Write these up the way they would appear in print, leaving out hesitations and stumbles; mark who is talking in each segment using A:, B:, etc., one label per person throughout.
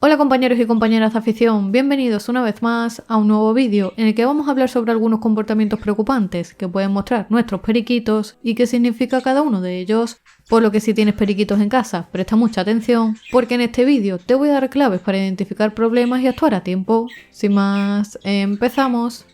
A: Hola compañeros y compañeras de afición, bienvenidos una vez más a un nuevo vídeo en el que vamos a hablar sobre algunos comportamientos preocupantes que pueden mostrar nuestros periquitos y qué significa cada uno de ellos. Por lo que si tienes periquitos en casa, presta mucha atención porque en este vídeo te voy a dar claves para identificar problemas y actuar a tiempo. Sin más, empezamos.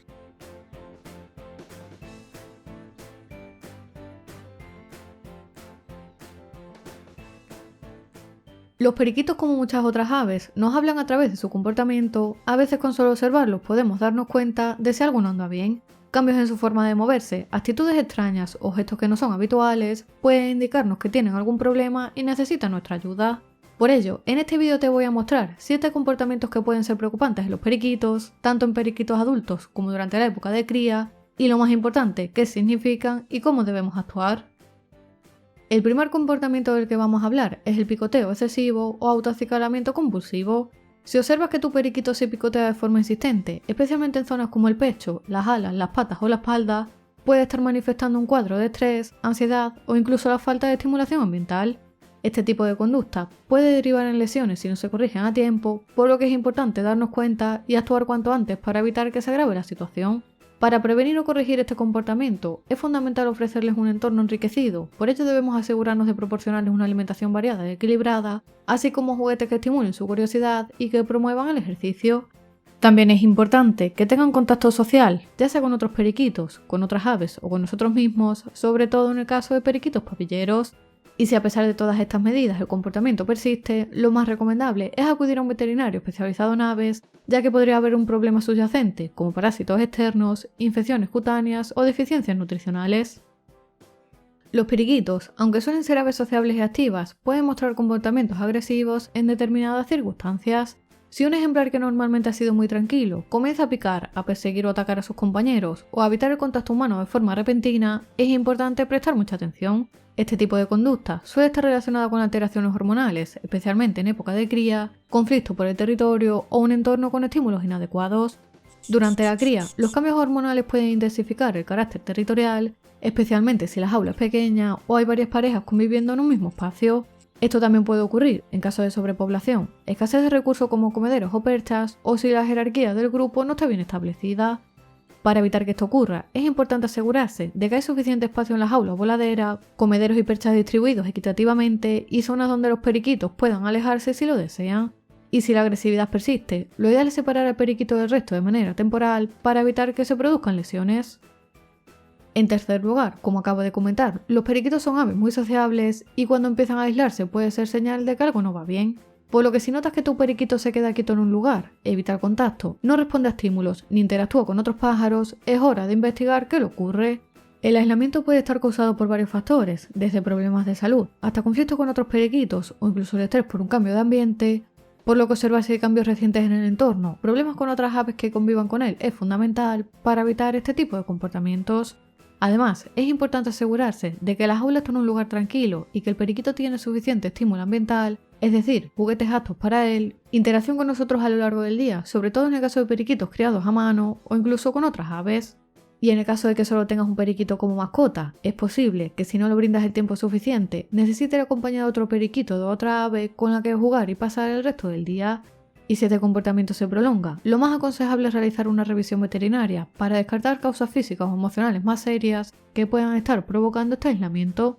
A: Los periquitos, como muchas otras aves, nos hablan a través de su comportamiento. A veces con solo observarlos podemos darnos cuenta de si algo no anda bien. Cambios en su forma de moverse, actitudes extrañas o gestos que no son habituales pueden indicarnos que tienen algún problema y necesitan nuestra ayuda. Por ello, en este vídeo te voy a mostrar 7 comportamientos que pueden ser preocupantes en los periquitos, tanto en periquitos adultos como durante la época de cría, y lo más importante, qué significan y cómo debemos actuar. El primer comportamiento del que vamos a hablar es el picoteo excesivo o autoacicalamiento compulsivo. Si observas que tu periquito se picotea de forma insistente, especialmente en zonas como el pecho, las alas, las patas o la espalda, puede estar manifestando un cuadro de estrés, ansiedad o incluso la falta de estimulación ambiental. Este tipo de conducta puede derivar en lesiones si no se corrigen a tiempo, por lo que es importante darnos cuenta y actuar cuanto antes para evitar que se agrave la situación. Para prevenir o corregir este comportamiento, es fundamental ofrecerles un entorno enriquecido, por ello debemos asegurarnos de proporcionarles una alimentación variada y equilibrada, así como juguetes que estimulen su curiosidad y que promuevan el ejercicio. También es importante que tengan contacto social, ya sea con otros periquitos, con otras aves o con nosotros mismos, sobre todo en el caso de periquitos papilleros. Y si a pesar de todas estas medidas el comportamiento persiste, lo más recomendable es acudir a un veterinario especializado en aves, ya que podría haber un problema subyacente, como parásitos externos, infecciones cutáneas o deficiencias nutricionales. Los periquitos, aunque suelen ser aves sociables y activas, pueden mostrar comportamientos agresivos en determinadas circunstancias. Si un ejemplar que normalmente ha sido muy tranquilo comienza a picar, a perseguir o atacar a sus compañeros o a evitar el contacto humano de forma repentina, es importante prestar mucha atención. Este tipo de conducta suele estar relacionada con alteraciones hormonales, especialmente en época de cría, conflicto por el territorio o un entorno con estímulos inadecuados. Durante la cría, los cambios hormonales pueden intensificar el carácter territorial, especialmente si la jaula es pequeña o hay varias parejas conviviendo en un mismo espacio. Esto también puede ocurrir en caso de sobrepoblación, escasez de recursos como comederos o perchas, o si la jerarquía del grupo no está bien establecida. Para evitar que esto ocurra, es importante asegurarse de que hay suficiente espacio en la jaula o voladera, comederos y perchas distribuidos equitativamente y zonas donde los periquitos puedan alejarse si lo desean. Y si la agresividad persiste, lo ideal es separar al periquito del resto de manera temporal para evitar que se produzcan lesiones. En tercer lugar, como acabo de comentar, los periquitos son aves muy sociables y cuando empiezan a aislarse puede ser señal de que algo no va bien. Por lo que si notas que tu periquito se queda quieto en un lugar, evita el contacto, no responde a estímulos ni interactúa con otros pájaros, es hora de investigar qué le ocurre. El aislamiento puede estar causado por varios factores, desde problemas de salud hasta conflictos con otros periquitos o incluso el estrés por un cambio de ambiente, por lo que observar si hay cambios recientes en el entorno, problemas con otras aves que convivan con él es fundamental para evitar este tipo de comportamientos. Además, es importante asegurarse de que la jaula está en un lugar tranquilo y que el periquito tiene suficiente estímulo ambiental, es decir, juguetes aptos para él, interacción con nosotros a lo largo del día, sobre todo en el caso de periquitos criados a mano o incluso con otras aves. Y en el caso de que solo tengas un periquito como mascota, es posible que si no le brindas el tiempo suficiente, necesite ir acompañado de otro periquito de otra ave con la que jugar y pasar el resto del día. Y si este comportamiento se prolonga, lo más aconsejable es realizar una revisión veterinaria para descartar causas físicas o emocionales más serias que puedan estar provocando este aislamiento.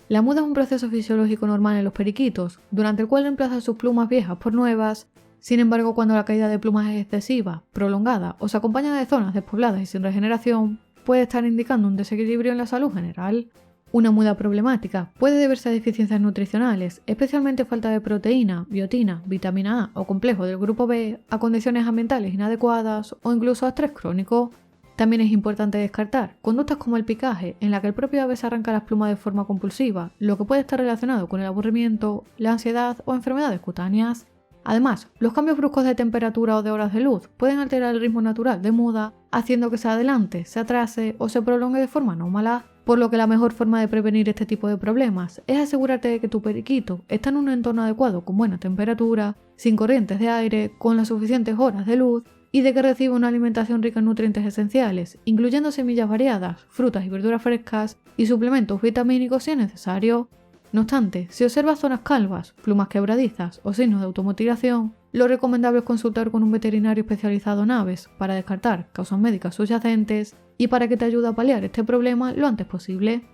A: La muda es un proceso fisiológico normal en los periquitos, durante el cual reemplazan sus plumas viejas por nuevas. Sin embargo, cuando la caída de plumas es excesiva, prolongada o se acompaña de zonas despobladas y sin regeneración, puede estar indicando un desequilibrio en la salud general. Una muda problemática puede deberse a deficiencias nutricionales, especialmente falta de proteína, biotina, vitamina A o complejo del grupo B, a condiciones ambientales inadecuadas o incluso a estrés crónico. También es importante descartar conductas como el picaje, en la que el propio ave se arranca las plumas de forma compulsiva, lo que puede estar relacionado con el aburrimiento, la ansiedad o enfermedades cutáneas. Además, los cambios bruscos de temperatura o de horas de luz pueden alterar el ritmo natural de muda, haciendo que se adelante, se atrase o se prolongue de forma anómala, por lo que la mejor forma de prevenir este tipo de problemas es asegurarte de que tu periquito está en un entorno adecuado con buena temperatura, sin corrientes de aire, con las suficientes horas de luz y de que reciba una alimentación rica en nutrientes esenciales, incluyendo semillas variadas, frutas y verduras frescas y suplementos vitamínicos si es necesario. No obstante, si observas zonas calvas, plumas quebradizas o signos de automutilación, lo recomendable es consultar con un veterinario especializado en aves para descartar causas médicas subyacentes y para que te ayude a paliar este problema lo antes posible.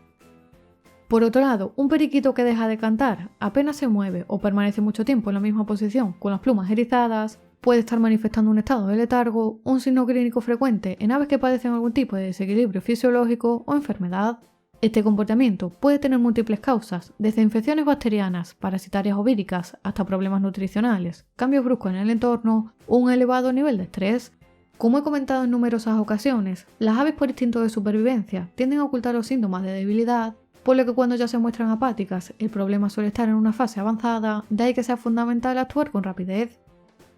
A: Por otro lado, un periquito que deja de cantar, apenas se mueve o permanece mucho tiempo en la misma posición con las plumas erizadas, puede estar manifestando un estado de letargo, un signo clínico frecuente en aves que padecen algún tipo de desequilibrio fisiológico o enfermedad. Este comportamiento puede tener múltiples causas, desde infecciones bacterianas, parasitarias o víricas, hasta problemas nutricionales, cambios bruscos en el entorno o un elevado nivel de estrés. Como he comentado en numerosas ocasiones, las aves por instinto de supervivencia tienden a ocultar los síntomas de debilidad, por lo que cuando ya se muestran apáticas, el problema suele estar en una fase avanzada, de ahí que sea fundamental actuar con rapidez.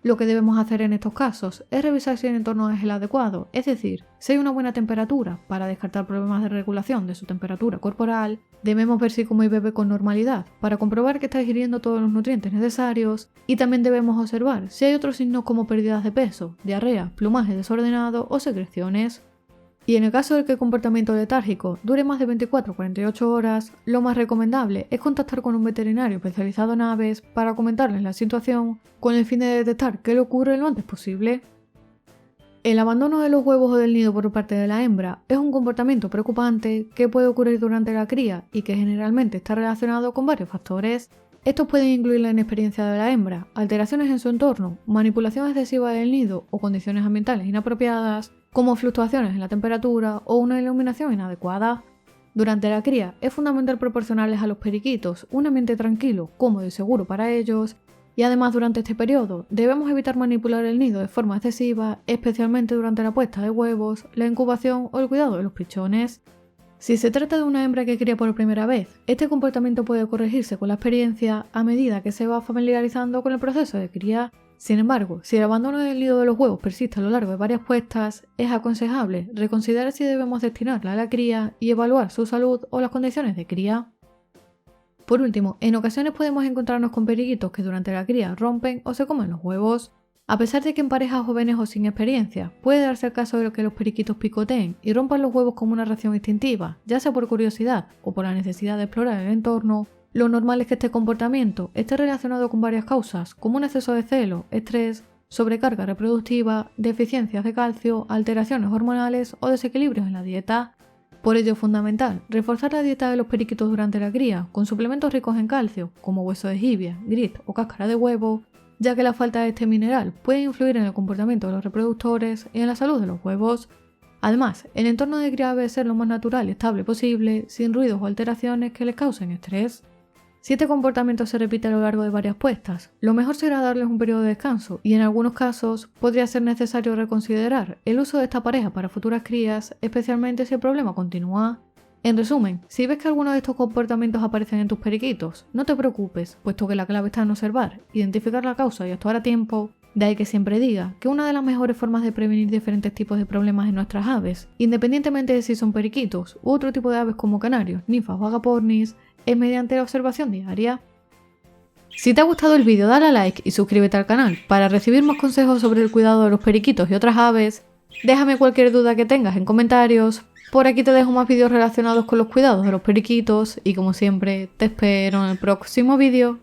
A: Lo que debemos hacer en estos casos es revisar si el entorno es el adecuado, es decir, si hay una buena temperatura para descartar problemas de regulación de su temperatura corporal, debemos ver si come y bebe con normalidad para comprobar que está ingiriendo todos los nutrientes necesarios y también debemos observar si hay otros signos como pérdidas de peso, diarrea, plumaje desordenado o secreciones. Y en el caso de que el comportamiento letárgico dure más de 24 o 48 horas, lo más recomendable es contactar con un veterinario especializado en aves para comentarles la situación con el fin de detectar qué le ocurre lo antes posible. El abandono de los huevos o del nido por parte de la hembra es un comportamiento preocupante que puede ocurrir durante la cría y que generalmente está relacionado con varios factores. Estos pueden incluir la inexperiencia de la hembra, alteraciones en su entorno, manipulación excesiva del nido o condiciones ambientales inapropiadas, como fluctuaciones en la temperatura o una iluminación inadecuada. Durante la cría es fundamental proporcionarles a los periquitos un ambiente tranquilo, cómodo y seguro para ellos, y además durante este periodo debemos evitar manipular el nido de forma excesiva, especialmente durante la puesta de huevos, la incubación o el cuidado de los pichones. Si se trata de una hembra que cría por primera vez, este comportamiento puede corregirse con la experiencia a medida que se va familiarizando con el proceso de cría. Sin embargo, si el abandono del nido de los huevos persiste a lo largo de varias puestas, es aconsejable reconsiderar si debemos destinarla a la cría y evaluar su salud o las condiciones de cría. Por último, en ocasiones podemos encontrarnos con periquitos que durante la cría rompen o se comen los huevos. A pesar de que en parejas jóvenes o sin experiencia puede darse el caso de que los periquitos picoteen y rompan los huevos como una reacción instintiva, ya sea por curiosidad o por la necesidad de explorar el entorno, lo normal es que este comportamiento esté relacionado con varias causas, como un exceso de celo, estrés, sobrecarga reproductiva, deficiencias de calcio, alteraciones hormonales o desequilibrios en la dieta. Por ello es fundamental reforzar la dieta de los periquitos durante la cría con suplementos ricos en calcio, como hueso de jibia, grit o cáscara de huevo, ya que la falta de este mineral puede influir en el comportamiento de los reproductores y en la salud de los huevos. Además, el entorno de cría debe ser lo más natural y estable posible, sin ruidos o alteraciones que les causen estrés. Si este comportamiento se repite a lo largo de varias puestas, lo mejor será darles un periodo de descanso y en algunos casos podría ser necesario reconsiderar el uso de esta pareja para futuras crías, especialmente si el problema continúa. En resumen, si ves que alguno de estos comportamientos aparecen en tus periquitos, no te preocupes, puesto que la clave está en observar, identificar la causa y actuar a tiempo. De ahí que siempre diga que una de las mejores formas de prevenir diferentes tipos de problemas en nuestras aves, independientemente de si son periquitos u otro tipo de aves como canarios, ninfas o agapornis, es mediante la observación diaria. Si te ha gustado el vídeo dale a like y suscríbete al canal para recibir más consejos sobre el cuidado de los periquitos y otras aves. Déjame cualquier duda que tengas en comentarios. Por aquí te dejo más vídeos relacionados con los cuidados de los periquitos y como siempre te espero en el próximo vídeo.